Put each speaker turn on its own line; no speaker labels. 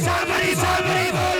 Somebody,